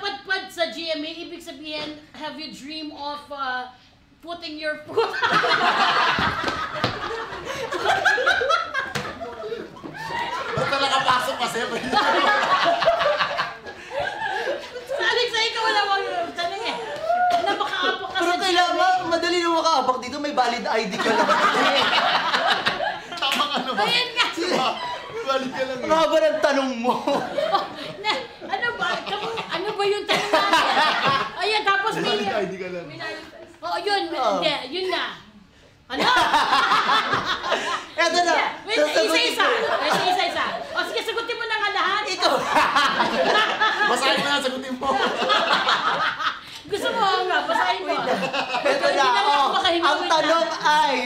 napadpad sa GMA, ibig sabihin, have you dream of putting your foot? Ba't ka nakapasok kasi? Alex, ikaw wala mong tanong eh. Na makaapak ka Pero sa kailangan, madali na makaapak dito, may valid ID ka lang. Tama ka naman. Ayan nga. Balik ka lang. Ang haba ng tanong mo. Ano ba yung tanong natin? Ayan, tapos may... Balik ID ka lang. Oo, yun. Hindi, yun na. Ano? Eto na. Wait, isa-isa. Isa-isa. O sige, sagutin mo na nga lahat. Ikaw. Basahin mo na, sagutin mo. Gusto mo nga, basahin mo. Eto na. Ang tanong ay,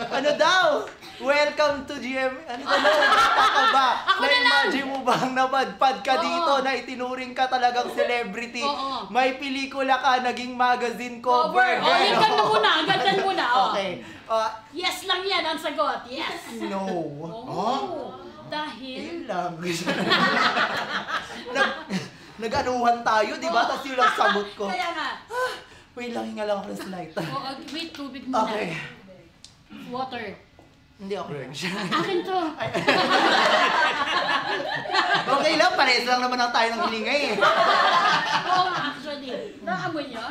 ano daw? Welcome to GM. Ano tanong? Taka ba? Ako na lang. Na-imagine mo bang napadpad ka Oo. dito na itinuring ka talagang celebrity? Oo. May pelikula ka, naging magazine cover. Oh, yan ka muna. Ganyan muna. Okay. Yes lang yan ang sagot. Yes. No. Oh. Dahil... Yun lang. Nag-anuhan tayo, di ba? Tapos yun lang sagot ko. Kaya nga. Wait lang, hinga lang ako ng slide. Wait, tubig muna. Okay. Water. Hindi, okay. Akin to. Okay lang, parehas lang naman ang tayo ng hilingay eh. Oo nga, actually. Naamoy niyo?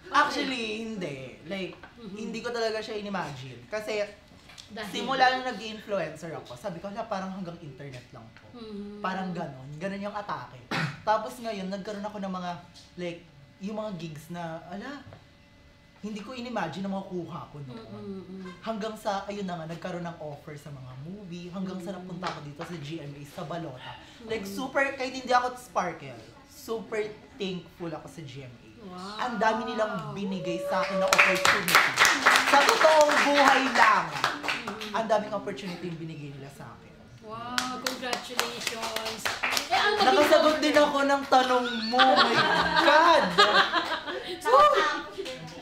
Actually, hindi. Like, hindi ko talaga siya in-imagine. Kasi, Dahil... simula nung nag-influencer ako, sabi ko, parang hanggang internet lang po. Parang ganon. Ganon yung atake. Tapos ngayon, nagkaroon ako ng mga, like, yung mga gigs na, hindi ko in-imagine na makukuha ko noon. Hanggang sa, ayun na nga, nagkaroon ng offer sa mga movie, hanggang sa napunta ako dito sa GMA, sa Balota. Like, super, kahit hindi ako sparkle, super thankful ako sa GMA. Wow. Ang dami nilang binigay sa akin na opportunity. Sa totoong buhay lang, ang daming opportunity yung binigay nila sa akin. Wow, congratulations. Ang Nakasagot din ako ng tanong mo, my God!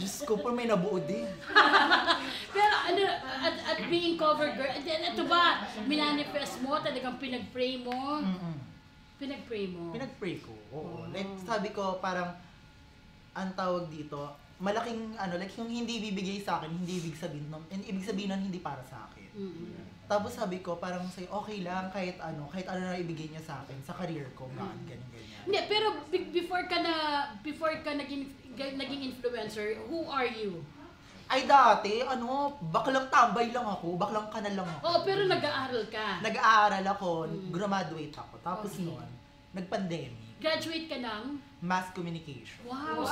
Diyos ko, pero may nabuo din. Pero ano, at being cover girl, ito ba, minanifest mo, talagang pinag-pray mo? Pinag-pray mo? Pinag-pray ko, oo. Like, sabi ko, parang, ang tawag dito, malaking, like, yung hindi bibigay sa akin, hindi ibig sabihin nun, nun, hindi para sa akin. Tapos sabi ko, parang say, okay lang, kahit ano na ibigay niya sa akin, sa career ko, ganyan. Hindi, pero before ka naging influencer, who are you? Ay dati, baklang tambay lang ako, baklang kanal lang ako. Oh, pero nag-aaral ka. Nag-aaral ako, graduate ako, tapos noon, nag-pandemic. Graduate ka ng? Mass communication. Wow!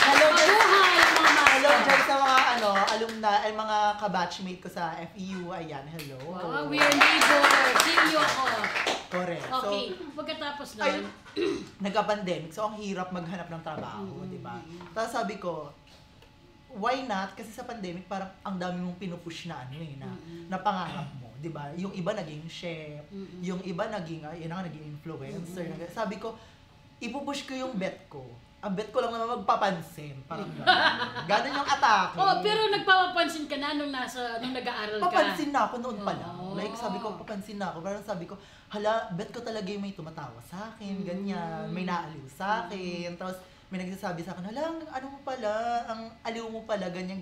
Hello dyan, Hello dyan sa mga alumni, ay mga kabatchmate ko sa FEU, ayan, hello. Wow, we are neighbors. Senior ako. Correct. Okay, So, pagkatapos nun, nagka-pandemic, so ang hirap maghanap ng trabaho, di ba? Tapos sabi ko, why not? Kasi sa pandemic, parang ang dami mong pinupush na na pangarap mo, di ba? Yung iba naging chef, yung iba naging influencer. Sabi ko, ipupush ko yung bet ko. Ang bet ko lang naman magpapansin. Parang gano'n yung atake. oh, pero nagpapapansin ka na nung nag-aaral ka. Papansin na ako noon pa lang. Like, sabi ko, papansin na ako. Parang sabi ko, hala, bet ko talaga yung may tumatawa sa akin, ganyan. May naaliw sa akin. Tapos, may nagsasabi sa akin, hala, ano mo pala, ang aliw mo pala, ganyan.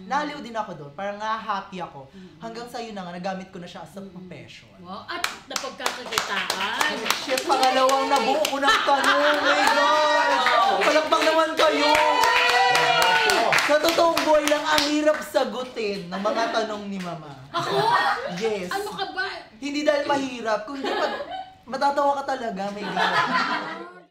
Naaliw din ako doon. Parang happy ako. Hanggang sa yun na nga, nagamit ko na siya as a profession. Wow, at napagkakakitaan. Shit, pangalawang nabuo ko ng tanong. Oh my God! Palakbang naman kayo! Sa totoong buhay lang, ang hirap sagutin ng mga tanong ni Mama. Ako? Yes. Ano ka ba? Hindi dahil mahirap, kundi matatawa ka talaga, my God.